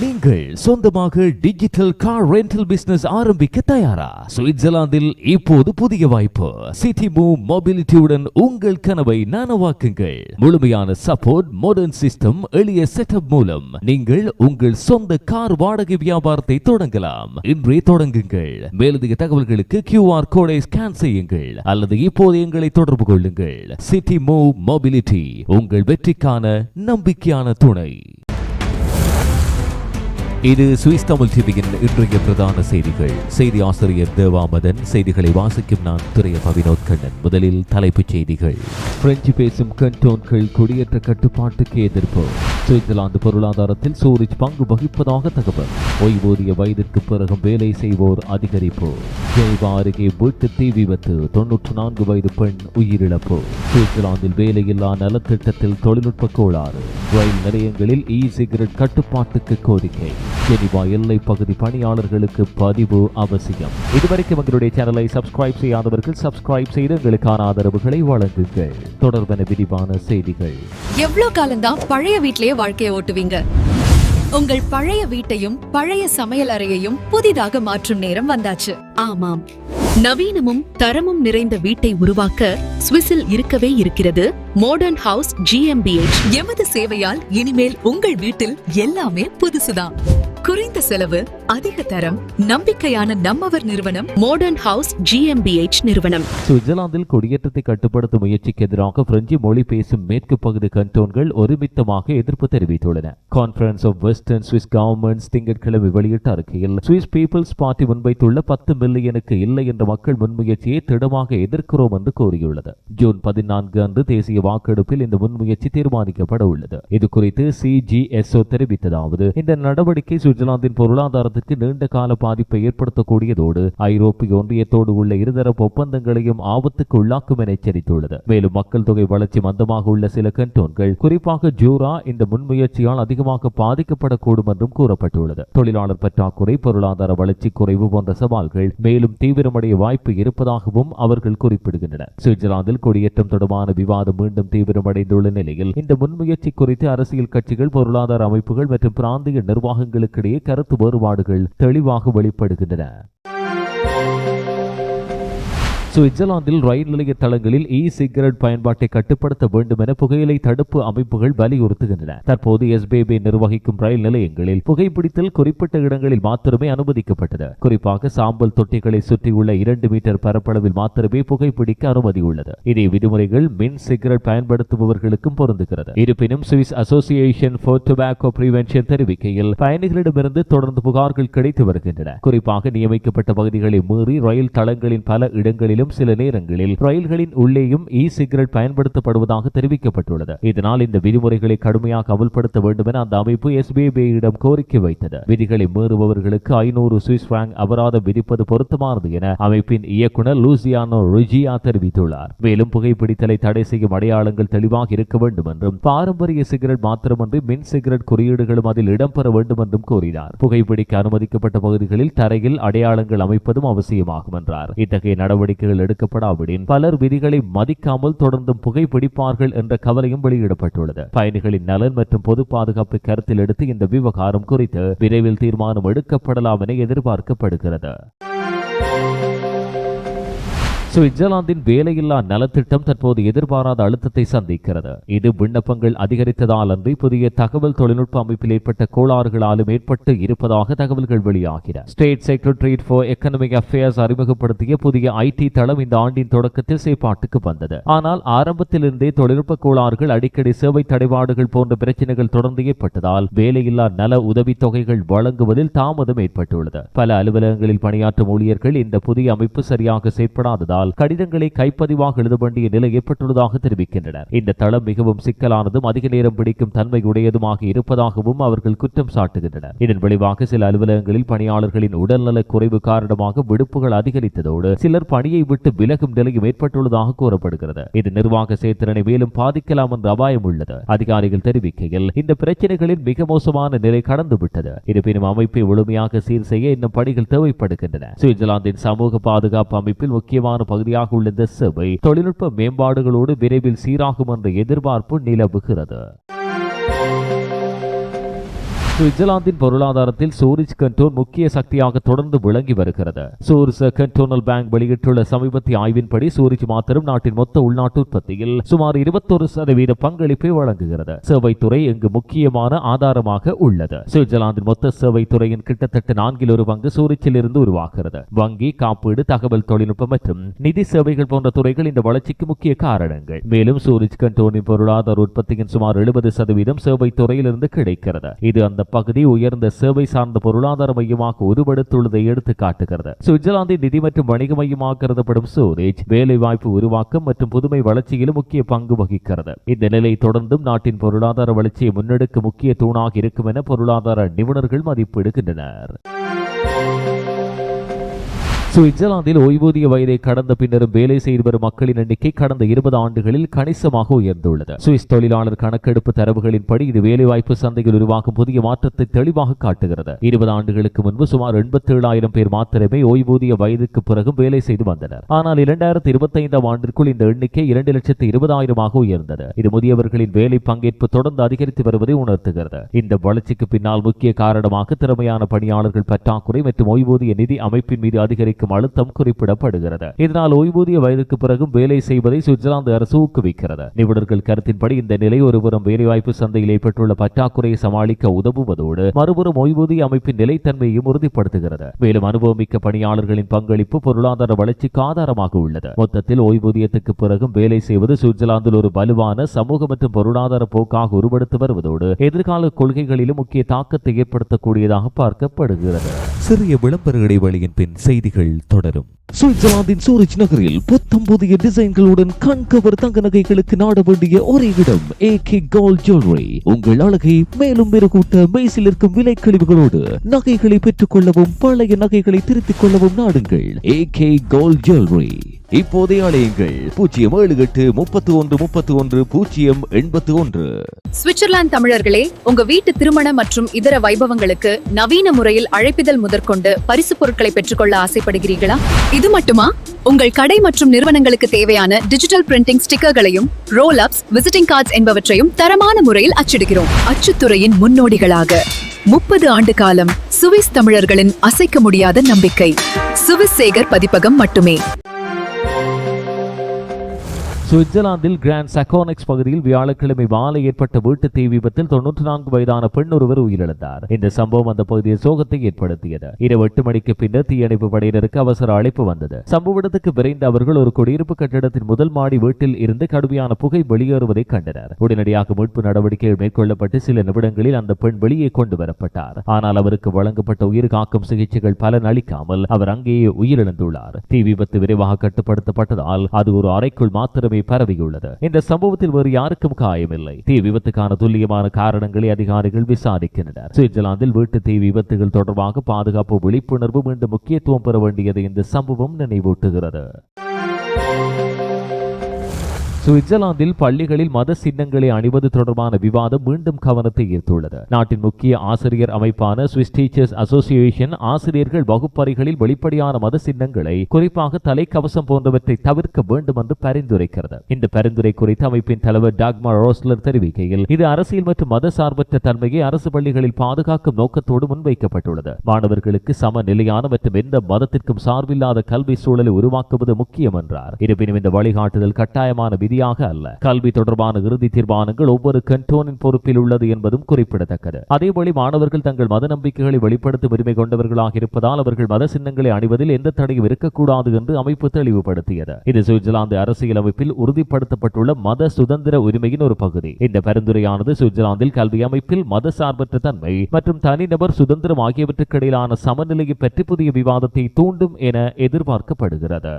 நீங்கள் சொந்தமாக digital car rental business ஆரம்பிக்க தயாரா? சுவிட்சர்லாந்தில் இப்போது புதிய வாய்ப்பு. சிட்டி மூவ் மொபிலிட்டியுடன் உங்கள் கனவை நனவாக்குங்கள். முழுமையான சப்போர்ட், மாடர்ன் சிஸ்டம், எளிய செட்டப் மூலம் நீங்கள் உங்கள் சொந்த கார் வாடகை வியாபாரத்தை தொடங்கலாம். இன்றே தொடங்குங்கள். மேலதிக தகவல்களுக்கு QR கோடை ஸ்கேன் செய்யுங்கள் அல்லது இப்போது எங்களை தொடர்பு கொள்ளுங்கள். சிட்டி மூவ் மொபிலிட்டி, உங்கள் வெற்றிக்கான நம்பிக்கையான துணை. இது சுவிஸ் தமிழ் டிவியின் இன்றைய பிரதான செய்திகள். செய்தி ஆசிரியர் தேவாமதன். செய்திகளை வாசிக்கும் நான் துரையப்ப வினோத் கண்ணன். முதலில் தலைப்புச் செய்திகள். பிரெஞ்சு பேசும் கண்டோன்கள் குடியேற்ற கட்டுப்பாட்டுக்கு எதிர்ப்பு. சுவிட்சர்லாந்து பொருளாதாரத்தில் சூரிச் பங்கு வகிப்பதாக தகவல். ஓய்வூதிய வயதிற்கு பிறகும் வேலை செய்வோர் அதிகரிப்பு. ஜெய்வா அருகே வீட்டு தீ விபத்து. 94 வயது பெண் உயிரிழப்பு. சுவிட்சர்லாந்தில் வேலையில்லா நலத்திட்டத்தில் தொழில்நுட்ப கோளாறு. ரயில் நிலையங்களில் சிகரெட் கட்டுப்பாட்டுக்கு கோரிக்கை. ஜெனிவா எல்லை பகுதி பணியாளர்களுக்கு பதிவு அவசியம். இதுவரைக்கும் எங்களுடைய சேனலை சப்ஸ்கிரைப் செய்யாதவர்கள் சப்ஸ்கிரைப் செய்து எங்களுக்கான ஆதரவுகளை வழங்குங்கள். தொடர்பான விரிவான செய்திகள். எவ்வளவு காலம்தான் பழைய வீட்டிலேயே வாழ்க்கையை ஓட்டுவீங்க? உங்கள் பழைய வீட்டையும் பழைய சமையல் அறையையும் புதிதாக மாற்றும் நேரம் வந்தாச்சு. ஆமாம், நவீனமும் தரமும் நிறைந்த வீட்டை உருவாக்க சுவிஸில் இருக்கவே இருக்கிறது மாடர்ன் ஹவுஸ் GmbH. எமது சேவையால் இனிமேல் உங்கள் வீட்டில் எல்லாமே புதுசுதான். குறைந்த செலவு, அதிக தரம், நம்பிக்கையான நம்மவர் நிறுவனம் மாடர்ன் ஹவுஸ் GmbH நிறுவனம். சுவிட்சர்லாந்தில் குடியேற்றத்தை கட்டுப்படுத்தும் முயற்சிக்கு எதிராக பிரெஞ்சு மொழி பேசும் மேற்கு பகுதி கண்டோன்கள் ஒருமித்தமாக எதிர்ப்பு தெரிவித்துள்ளன. Conference of western Swiss governments திங்கட்கிழமை வெளியிட்ட அறிக்கையில் சுவிஸ் பீப்பிள்ஸ் பார்ட்டி முன்வைத்துள்ள 10 மில்லியனுக்கு இல்லை என்ற மக்கள் முன்முயற்சியை திடமாக எதிர்க்கிறோம் என்று கூறியுள்ளது. ஜூன் 14 அன்று தேசிய வாக்கெடுப்பில் இந்த முன்முயற்சி தீர்மானிக்கப்பட உள்ளது. இது குறித்து CGSO தெரிவித்ததாவது, இந்த நடவடிக்கை சுவிட்சர்லாந்தின் பொருளாதாரத்திற்கு நீண்ட கால பாதிப்பை ஏற்படுத்தக்கூடியதோடு ஐரோப்பிய ஒன்றியத்தோடு உள்ள இருதரப்பு ஒப்பந்தங்களையும் ஆபத்துக்கு உள்ளாக்கும் என எச்சரித்துள்ளது. மேலும் மக்கள் தொகை வளர்ச்சி மந்தமாக உள்ள சில கண்டோன்கள், குறிப்பாக ஜூரா, இந்த முன்முயற்சியால் அதிகமாக பாதிக்கப்படக்கூடும் என்றும் கூறப்பட்டுள்ளது. தொழிலாளர் பற்றாக்குறை, பொருளாதார வளர்ச்சி குறைவு போன்ற சவால்கள் மேலும் தீவிரமடைய வாய்ப்பு இருப்பதாகவும் அவர்கள் குறிப்பிடுகின்றனர். சுவிட்சர்லாந்தில் குடியேற்றம் தொடர்பான விவாதம் மீண்டும் தீவிரமடைந்துள்ள நிலையில் இந்த முன்முயற்சி குறித்து அரசியல் கட்சிகள், பொருளாதார அமைப்புகள் மற்றும் பிராந்திய நிர்வாகங்களுக்கிடையே கருத்து வேறுபாடுகள் தெளிவாக வெளிப்படுகின்றன. சுவிட்சர்லாந்தில் ரயில் நிலைய தளங்களில் சிகரெட் பயன்பாட்டை கட்டுப்படுத்த வேண்டும் என புகையிலை தடுப்பு அமைப்புகள் வலியுறுத்துகின்றன. தற்போது SBB நிர்வகிக்கும் ரயில் நிலையங்களில் புகைப்பிடித்தல் குறிப்பிட்ட இடங்களில் மாத்திரமே அனுமதிக்கப்பட்டது. குறிப்பாக சாம்பல் தொட்டிகளை சுற்றியுள்ள 2 மீட்டர் பரப்பளவில் மாத்திரமே புகைப்பிடிக்க அனுமதி உள்ளது. இதே விதிமுறைகள் மின் சிகரெட் பயன்படுத்துபவர்களுக்கும் பொருந்துகிறது. இருப்பினும் Swiss association for tobacco prevention தெரிவிக்கையில் பயணிகளிடமிருந்து தொடர்ந்து புகார்கள் கிடைத்து வருகின்றன. குறிப்பாக நியமிக்கப்பட்ட பகுதிகளை மீறி ரயில் தளங்களின் பல இடங்களிலும் சில நேரங்களில் ரயில்களின் உள்ளேயும் சிகரெட் பயன்படுத்தப்படுவதாக தெரிவிக்கப்பட்டுள்ளது. இதனால் இந்த விதிமுறைகளை கடுமையாக அமல்படுத்த வேண்டும் என அந்த அமைப்பு SBB-யிடம் கோரிக்கை வைத்தது. விதிகளை மீறுபவர்களுக்கு 500 சுவிஸ் பிராங்க் அபராதம் விதிப்பது பொருத்தமானது என அமைப்பின் இயக்குனர் லூசியானோ ருஜியா தெரிவித்துள்ளார். மேலும் புகைப்பிடித்தலை தடை செய்யும் அடையாளங்கள் தெளிவாக இருக்க வேண்டும் என்றும், பாரம்பரிய சிகரெட் மாத்திரமன்றி மின் சிகரெட் குறியீடுகளும் அதில் இடம்பெற வேண்டும் என்றும் கூறினார். புகைப்பிடிக்க அனுமதிக்கப்பட்ட பகுதிகளில் தரையில் அடையாளங்கள் அமைப்பதும் அவசியமாகும் என்றார். இத்தகைய நடவடிக்கைகள் எடுக்கப்படாவிடின் பலர் விதிகளை மதிக்காமல் தொடர்ந்தும் புகைப்பிடிப்பார்கள் என்ற கவலையும் வெளியிடப்பட்டுள்ளது. பயணிகளின் நலன் மற்றும் பொது பாதுகாப்பை கருத்தில் எடுத்து இந்த விவகாரம் குறித்து விரைவில் தீர்மானம் எடுக்கப்படலாம் என எதிர்பார்க்கப்படுகிறது. சுவிட்சர்லாந்தின் வேலையில்லா நலத்திட்டம் தற்போது எதிர்பாராத அழுத்தத்தை சந்திக்கிறது. இது விண்ணப்பங்கள் அதிகரித்ததால் அன்றி புதிய தகவல் தொழில்நுட்ப அமைப்பில் ஏற்பட்ட கோளாறுகளாலும் ஏற்பட்டு இருப்பதாக தகவல்கள் வெளியாகின. State secretariat for economic affairs அறிமுகப்படுத்திய புதிய IT தளம் இந்த ஆண்டின் தொடக்கத்தில் செயல்பாட்டுக்கு வந்தது. ஆனால் ஆரம்பத்திலிருந்தே தொழில்நுட்ப கோளாறுகள், அடிக்கடி சேவை தடைபாடுகள் போன்ற பிரச்சனைகள் தொடர்ந்து ஏற்பட்டதால் வேலையில்லா நல உதவித்தொகைகள் வழங்குவதில் தாமதம் ஏற்பட்டுள்ளது. பல அலுவலகங்களில் பணியாற்றும் ஊழியர்கள் இந்த புதிய அமைப்பு சரியாக செயற்படாததால் கடிதங்களை கைப்பதிவாக எழுத வேண்டிய நிலை ஏற்பட்டுள்ளதாக தெரிவிக்கின்றனர். இந்த தளம் மிகவும் சிக்கலானதும் அதிக நேரம் பிடிக்கும் தன்மை உடையதுமாக இருப்பதாகவும் அவர்கள் குற்றம் சாட்டுகின்றனர். இதன் விளைவாக சில அலுவலகங்களில் பணியாளர்களின் உடல்நல குறைவு காரணமாக விடுப்புகள் அதிகரித்ததோடு சிலர் பணியை விட்டு விலகும் நிலையும் ஏற்பட்டுள்ளதாக கூறப்படுகிறது. இது நிர்வாக செயல்திறனை மேலும் பாதிக்கலாம் என்ற அபாயம் உள்ளது. அதிகாரிகள் தெரிவிக்கையில் இந்த பிரச்சனைகளின் மிக மோசமான நிலை கடந்துவிட்டது. இருப்பினும் அமைப்பை முழுமையாக சீர் செய்ய இன்னும் பணிகள் தேவைப்படுகின்றன. சுவிட்சர்லாந்தின் சமூக பாதுகாப்பு அமைப்பில் முக்கியமான பகுதியாக உள்ள இந்த சேவை தொழில்நுட்ப மேம்பாடுகளோடு விரைவில் சீராகும் என்ற எதிர்பார்ப்பு நிலவுகிறது. சுவிட்சர்லாந்தின் பொருளாதாரத்தில் சூரிச் கண்டோன் முக்கிய சக்தியாக தொடர்ந்து விளங்கி வருகிறது. சூரிச் கண்டோனல் பேங்க் வெளியிட்டுள்ள சமீபத்திய ஆய்வின்படி சூரிச் மாத்திரம் நாட்டின் மொத்த உள்நாட்டு உற்பத்தியில் சுமார் 21% பங்களிப்பை வழங்குகிறது. சேவைத்துறை இங்கு முக்கியமான ஆதாரமாக உள்ளது. சுவிட்சர்லாந்தின் மொத்த சேவைத்துறையின் கிட்டத்தட்ட 4/1 சூரிச்சில் இருந்து உருவாகிறது. வங்கி, காப்பீடு, தகவல் தொழில்நுட்பம் மற்றும் நிதி சேவைகள் போன்ற துறைகள் இந்த வளர்ச்சிக்கு முக்கிய காரணங்கள். மேலும் சூரிச் கண்டோனின் பொருளாதார உற்பத்தியின் சுமார் 70% சேவைத்துறையிலிருந்து கிடைக்கிறது. இது அந்த பகுதி உயர்ந்த சேவை சார்ந்த பொருளாதார மையமாக உருவெடுத்துள்ளதை எடுத்து காட்டுகிறது. சுவிட்சர்லாந்தின் நிதி மற்றும் வணிக மையமாக கருதப்படும் சூரிச் வேலைவாய்ப்பு உருவாக்கம் மற்றும் புதுமை வளர்ச்சியிலும் முக்கிய பங்கு வகிக்கிறது. இந்த நிலை தொடர்ந்தும் நாட்டின் பொருளாதார வளர்ச்சியை முன்னெடுக்க முக்கிய தூணாக இருக்கும் என பொருளாதார நிபுணர்கள் மதிப்பிடுகின்றனர். சுவிட்சர்லாந்தில் ஓய்வூதிய வயதை கடந்த பின்னரும் வேலை செய்து வரும் மக்களின் எண்ணிக்கை கடந்த 20 ஆண்டுகளில் கணிசமாக உயர்ந்துள்ளது. சுவிஸ் தொழிலாளர் கணக்கெடுப்பு தரவுகளின்படி இது வேலைவாய்ப்பு சந்தையில் உருவாகும் புதிய மாற்றத்தை தெளிவாக காட்டுகிறது. 20 ஆண்டுகளுக்கு முன்பு சுமார் 87,000 பேர் மாத்திரமே ஓய்வூதிய வயதுக்கு பிறகு வேலை செய்து வந்தனர். ஆனால் 2025 ஆண்டிற்குள் இந்த எண்ணிக்கை 2,20,000 உயர்ந்தது. இது முதியவர்களின் வேலை பங்கேற்பு தொடர்ந்து அதிகரித்து வருவதை உணர்த்துகிறது. இந்த வளர்ச்சிக்கு பின்னால் முக்கிய காரணமாக திறமையான பணியாளர்கள் பற்றாக்குறை மற்றும் ஓய்வூதிய நிதி அமைப்பின் மீது அதிகரிக்கும் அழுத்தம் குறிப்பிடப்படுகிறது. இதனால் ஓய்வூதிய வயதுக்கு பிறகும் வேலை செய்வதை சுவிட்சர்லாந்து அரசு ஊக்குவிக்கிறது. நிபுணர்கள் கருத்தின்படி இந்த நிலை ஒருபுறம் வேலைவாய்ப்பு சந்தையில் ஏற்பட்டுள்ள பற்றாக்குறையை சமாளிக்க உதவுவதோடு மறுபுறம் ஓய்வூதிய அமைப்பின் நிலைத்தன்மையையும் உறுதிப்படுத்துகிறது. மேலும் அனுபவமிக்க பணியாளர்களின் பங்களிப்பு பொருளாதார வளர்ச்சிக்கு ஆதாரமாக உள்ளது. மொத்தத்தில் ஓய்வூதியத்துக்கு பிறகும் வேலை செய்வது சுவிட்சர்லாந்தில் ஒரு வலுவான சமூக மற்றும் பொருளாதார போக்காக உருவெடுத்து வருவதோடு எதிர்கால கொள்கைகளிலும் முக்கிய தாக்கத்தை ஏற்படுத்தக்கூடியதாக பார்க்கப்படுகிறது. சிறிய விளம்பர இடைவெளியின் பின் செய்திகள் தொடரும். சுவிட்சர்லாந்தின் சூரிச் நகரில் புத்தம் புதிய டிசைன்களுடன் கண்கவர் தங்க நகைகளுக்கு நாட வேண்டிய ஒரே இடம் AK Gold Jewelry. உங்கள் அழகை மேலும் மெருகூட்ட மெய்சில் இருக்கும் விலை கழிவுகளோடு நகைகளை பெற்றுக் கொள்ளவும் பழைய நகைகளை திருத்திக் கொள்ளவும் நாடுங்கள் AK Gold Jewelry. இப்போதைய அழையுங்கள் 07831310081. சுவிட்சர்லாந்து தமிழர்களே, உங்க வீட்டு திருமண மற்றும் இதர வைபவங்களுக்கு நவீன முறையில் அழைப்பிதழ் முதற்கொண்டு பரிசு பொருட்களை பெற்றுக்கொள்ள ஆசைப்படுகிறீர்களா? இது மட்டுமா? உங்கள் கடை மற்றும் நிறுவனங்களுக்கு தேவையான டிஜிட்டல் பிரிண்டிங் ஸ்டிக்கர்களையும் ரோல் அப்ஸ், விசிட்டிங் கார்ட்ஸ் என்பவற்றையும் தரமான முறையில் அச்சிடுகிறோம். அச்சுத்துறையின் முன்னோடிகளாக 30 ஆண்டு காலம் சுவிஸ் தமிழர்களின் அசைக்க முடியாத நம்பிக்கை சுவிஸ் சேகர் பதிப்பகம் மட்டுமே. சுவிட்சர்லாந்தில் கிராண்ட் சக்கோனெக்ஸ் பகுதியில் வியாழக்கிழமை மாலை ஏற்பட்ட வீட்டு தீ விபத்தில் 94 வயதான பெண் ஒருவர் உயிரிழந்தார். இந்த சம்பவம் அந்த பகுதியில் சோகத்தை ஏற்படுத்தியது. இரவு 8 மணிக்கு பின்னர் தீயணைப்பு படையினருக்கு அவசர அழைப்பு வந்தது. சம்பவ இடத்துக்கு விரைந்த அவர்கள் ஒரு குடியிருப்பு கட்டிடத்தின் முதல் மாடி வீட்டில் இருந்து கடுமையான புகை வெளியேறுவதை கண்டனர். உடனடியாக மீட்பு நடவடிக்கைகள் மேற்கொள்ளப்பட்டு சில நிமிடங்களில் அந்த பெண் வெளியே கொண்டு வரப்பட்டார். ஆனால் அவருக்கு வழங்கப்பட்ட உயிர் காக்கும் சிகிச்சைகள் பலன் அளிக்காமல் அவர் அங்கேயே உயிரிழந்துள்ளார். தீ விபத்து விரைவாக கட்டுப்படுத்தப்பட்டதால் அது ஒரு அறைக்குள் மாத்திரமே பரவியுள்ளது. இந்த சம்பவத்தில் வேறு யாருக்கும் காயமில்லை. தீ விபத்துக்கான துல்லியமான காரணங்களை அதிகாரிகள் விசாரிக்கின்றனர். சுவிட்சர்லாந்தில் வீட்டு தீ விபத்துகள் தொடர்பாக பாதுகாப்பு விழிப்புணர்வு மீண்டும் முக்கியத்துவம் பெற வேண்டியதை இந்த சம்பவம் நினைவூட்டுகிறது. சுவிட்சர்லாந்தில் பள்ளிகளில் மத சின்னங்களை அணிவது தொடர்பான விவாதம் மீண்டும் கவனத்தை ஈர்த்துள்ளது. நாட்டின் முக்கிய ஆசிரியர் அமைப்பான சுவிஸ் டீச்சர்ஸ் அசோசியேஷன் ஆசிரியர்கள் வகுப்பறைகளில் வெளிப்படையான மத சின்னங்களை, குறிப்பாக தலைக்கவசம் போன்றவற்றை தவிர்க்க வேண்டும் என்று பரிந்துரைக்கிறது. இந்த பரிந்துரை குறித்து அமைப்பின் தலைவர் டாக்மார் ரோஸ்லர் தெரிவிக்கையில், இது அரசியல் மற்றும் மத சார்பற்ற தன்மையை அரசு பள்ளிகளில் பாதுகாக்கும் நோக்கத்தோடு முன்வைக்கப்பட்டுள்ளது. மாணவர்களுக்கு சமநிலையான மற்றும் எந்த மதத்திற்கும் சார்பில்லாத கல்வி சூழலை உருவாக்குவது முக்கியம் என்றார். இருப்பினும் இந்த வழிகாட்டுதல் கட்டாயமான விதியாக அல்ல. கல்வி தொடர்பான இறுதி தீர்மானங்கள் ஒவ்வொரு கண்டோனின் பொறுப்பில் உள்ளது என்பதும் குறிப்பிடத்தக்கது. அதேபோல மாணவர்கள் தங்கள் மத நம்பிக்கைகளை வெளிப்படுத்தும் உரிமை கொண்டவர்களாக இருப்பதால் அவர்கள் மத சின்னங்களை அணிவதில் எந்த தடையும் இருக்கக்கூடாது என்று அமைப்பு தெளிவுபடுத்தியது. இது சுவிட்சர்லாந்து அரசியல் அமைப்பில் உறுதிப்படுத்தப்பட்டுள்ள மத சுதந்திர உரிமையின் ஒரு பகுதி. இந்த பரிந்துரையானது சுவிட்சர்லாந்தில் கல்வி அமைப்பில் மத சார்பற்ற தன்மை மற்றும் தனிநபர் சுதந்திரம் ஆகியவற்றுக்கு இடையிலான சமநிலையை பற்றி புதிய விவாதத்தை தூண்டும் என எதிர்பார்க்கப்படுகிறது.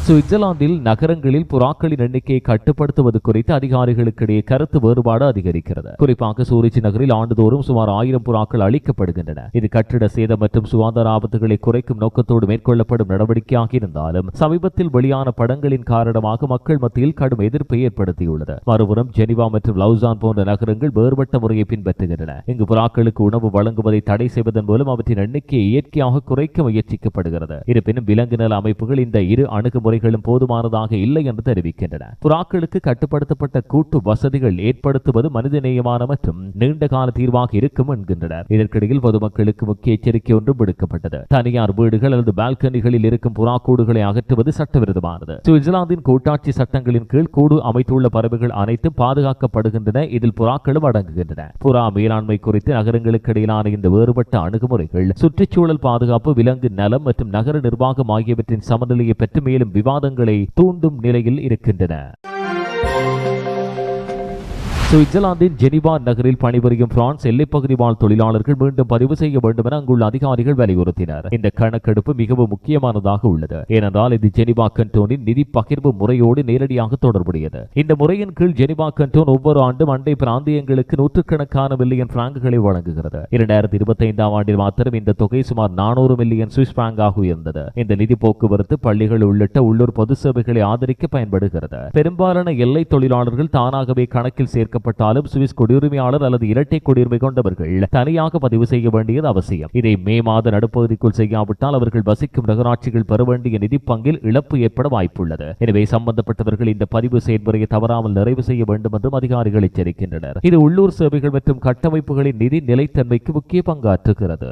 சுவிட்சர்லாந்தில் நகரங்களில் புறாக்களின் எண்ணிக்கையை கட்டுப்படுத்துவது குறித்து அதிகாரிகளுக்கிடையே கருத்து வேறுபாடு அதிகரிக்கிறது. குறிப்பாக சூரிச் நகரில் ஆண்டுதோறும் சுமார் 1000 புறாக்கள் அழிக்கப்படுகின்றன. இது கட்டிட சேதம் மற்றும் சுகாதார ஆபத்துகளை குறைக்கும் நோக்கத்தோடு மேற்கொள்ளப்படும் நடவடிக்கையாக இருந்தாலும் சமீபத்தில் வெளியான படங்களின் காரணமாக மக்கள் மத்தியில் கடும் எதிர்ப்பை ஏற்படுத்தியுள்ளது. மறுபுறம் ஜெனிவா மற்றும் லவுசான் போன்ற நகரங்கள் வேறுபட்ட முறையை பின்பற்றுகின்றன. இங்கு புறாக்களுக்கு உணவு வழங்குவதை தடை செய்வதன் மூலம் அவற்றின் எண்ணிக்கையை இயற்கையாக குறைக்க முயற்சிக்கப்படுகிறது. இருப்பினும் விலங்கு நல அமைப்புகள் இந்த இரு அணுகுமுறை முறைகளும் போதுமானதாக இல்லை என்று தெரிவிக்கின்றன. புறாக்களுக்கு கட்டுப்படுத்தப்பட்ட கூட்டு வசதிகள் ஏற்படுத்துவது மனிதநேயமான மற்றும் நீண்ட கால தீர்வாக இருக்கும் என்கின்றனர். இதற்கிடையில் பொதுமக்களுக்கு முக்கிய எச்சரிக்கை ஒன்றும் விடுக்கப்பட்டது. தனியார் வீடுகள் அல்லது பால்கனிகளில் இருக்கும் புறா கூடுகளை அகற்றுவது சட்டவிரோதமானது. சுவிட்சர்லாந்தின் கூட்டாட்சி சட்டங்களின் கீழ் கூடு அமைத்துள்ள பறவைகள் அனைத்தும் பாதுகாக்கப்படுகின்றன. இதில் புறாக்களும் அடங்குகின்றன. புறா மேலாண்மை குறித்து நகரங்களுக்கு இடையிலான இந்த வேறுபட்ட அணுகுமுறைகள் சுற்றுச்சூழல் பாதுகாப்பு, விலங்கு நலம் மற்றும் நகர நிர்வாகம் ஆகியவற்றின் சமநிலையை பற்றி மேலும் விவாதங்களை தூண்டும் நிலையில் இருக்கின்றன. சுவிட்சர்லாந்தின் ஜெனிவா நகரில் பணிபுரியும் பிரான்ஸ் எல்லைப்பகுதி வாழ் தொழிலாளர்கள் மீண்டும் பதிவு செய்ய வேண்டும் என அங்குள்ள அதிகாரிகள் வலியுறுத்தினர். இந்த கணக்கெடுப்பு மிகவும் முக்கியமானதாக உள்ளது. ஏனென்றால் இது ஜெனிவா கண்டோனின் நிதி பகிர்வு முறையோடு நேரடியாக தொடர்புடையது. இந்த முறையின் கீழ் ஜெனிவா கண்டோன் ஒவ்வொரு ஆண்டும் அண்டை பிராந்தியங்களுக்கு நூற்றுக்கணக்கான மில்லியன் பிராங்குகளை வழங்குகிறது. 2025 ஆண்டில் மாத்திரம் இந்த தொகை சுமார் 400 மில்லியன் சுவிஸ் பிராங்காக உயர்ந்தது. இந்த நிதி போக்குவரத்து, பள்ளிகள் உள்ளிட்ட உள்ளூர் பொது சேவைகளை ஆதரிக்க பயன்படுகிறது. பெரும்பாலான எல்லை தொழிலாளர்கள் தானாகவே கணக்கில் சேர்க்கப்பட்டாலும் சுவிஸ் குடியுரிமையாளர் அல்லது இரட்டை குடியுரிமை கொண்டவர்கள் தனியாக பதிவு செய்ய வேண்டியது அவசியம். இதை மே மாத நடுப்பகுதிக்குள் செய்யாவிட்டால் அவர்கள் வசிக்கும் நகராட்சிகள் பெற வேண்டிய நிதி பங்கில் இழப்பு ஏற்பட வாய்ப்புள்ளது. எனவே சம்பந்தப்பட்டவர்கள் இந்த பதிவு செயல்முறையை தவறாமல் நிறைவு செய்ய வேண்டும் என்றும் அதிகாரிகள் எச்சரிக்கின்றனர். இது உள்ளூர் சேவைகள் மற்றும் கட்டமைப்புகளின் நிதி நிலைத்தன்மைக்கு முக்கிய பங்காற்றுகிறது.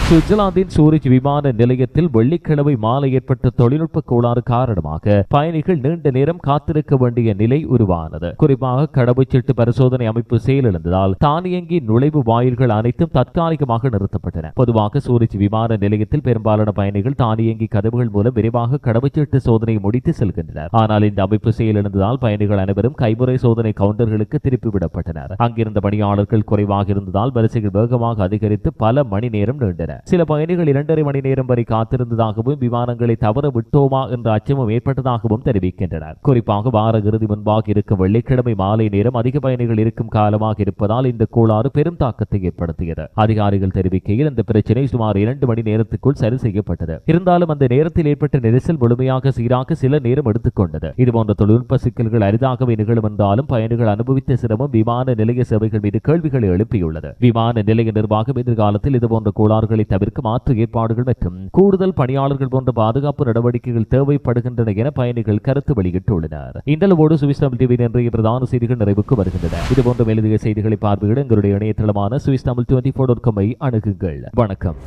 சுவிட்சர்லாந்தின் சூரிச் விமான நிலையத்தில் வெள்ளிக்கிழமை மாலை ஏற்பட்ட தொழில்நுட்ப கோளாறு காரணமாக பயணிகள் நீண்ட நேரம் காத்திருக்க வேண்டிய நிலை உருவானது. குறிப்பாக கடவுச்சீட்டு பரிசோதனை அமைப்பு செயலிழந்ததால் தானியங்கி நுழைவு வாயில்கள் அனைத்தும் தற்காலிகமாக நிறுத்தப்பட்டன. பொதுவாக சூரிச் விமான நிலையத்தில் பெரும்பாலான பயணிகள் தானியங்கி கதவுகள் மூலம் விரைவாக கடவுச்சீட்டு சோதனையை முடித்து செல்கின்றனர். ஆனால் இந்த அமைப்பு செயலிழந்ததால் பயணிகள் அனைவரும் கைமுறை சோதனை கவுண்டர்களுக்கு திருப்பிவிடப்பட்டனர். அங்கிருந்த பணியாளர்கள் குறைவாக இருந்ததால் வரிசைகள் வேகமாக அதிகரித்து பல மணி நேரம் நீண்டன. சில பயணிகள் 2.5 மணி நேரம் வரை காத்திருந்ததாகவும் விமானங்களை தவற விட்டோமா என்ற அச்சமும் ஏற்பட்டதாகவும் தெரிவிக்கின்றனர். குறிப்பாக வார இறுதி முன்பாக இருக்கும் வெள்ளிக்கிழமை மாலை நேரம் அதிக பயணிகள் இருக்கும் காலமாக இருப்பதால் இந்த கோளாறு பெரும் தாக்கத்தை ஏற்படுத்தியது. அதிகாரிகள் தெரிவிக்கையில் இந்த பிரச்சனை சுமார் 2 மணி நேரத்துக்குள் சரி செய்யப்பட்டது. இருந்தாலும் அந்த நேரத்தில் ஏற்பட்ட நெரிசல் முழுமையாக சீராக சில நேரம் எடுத்துக்கொண்டது. இதுபோன்ற தொழில்நுட்ப சிக்கல்கள் அரிதாகவே நிகழும் என்றாலும் பயணிகள் அனுபவித்த சிரமம் விமான நிலைய சேவைகள் மீது கேள்விகளை எழுப்பியுள்ளது. விமான நிலைய நிர்வாகம் எதிர்காலத்தில் இதுபோன்ற கோளாறுகளை தவிர்க்க மாற்று ஏற்பாடுகள் மற்றும் கூடுதல் பணியாளர்கள் போன்ற பாதுகாப்பு நடவடிக்கைகள் தேவைப்படுகின்றன என பயணிகள் கருத்து வெளியிட்டுள்ளனர். இந்தளவோடு சுவிஸ் தமிழ் டிவியின் இன்றைய பிரதான செய்திகள் நிறைவுக்கு வருகின்றன. இதுபோன்ற மேலதிக செய்திகளை பார்வையிட எங்களுடைய இணையதளமான swistamil24.com அணுகுங்கள். வணக்கம்.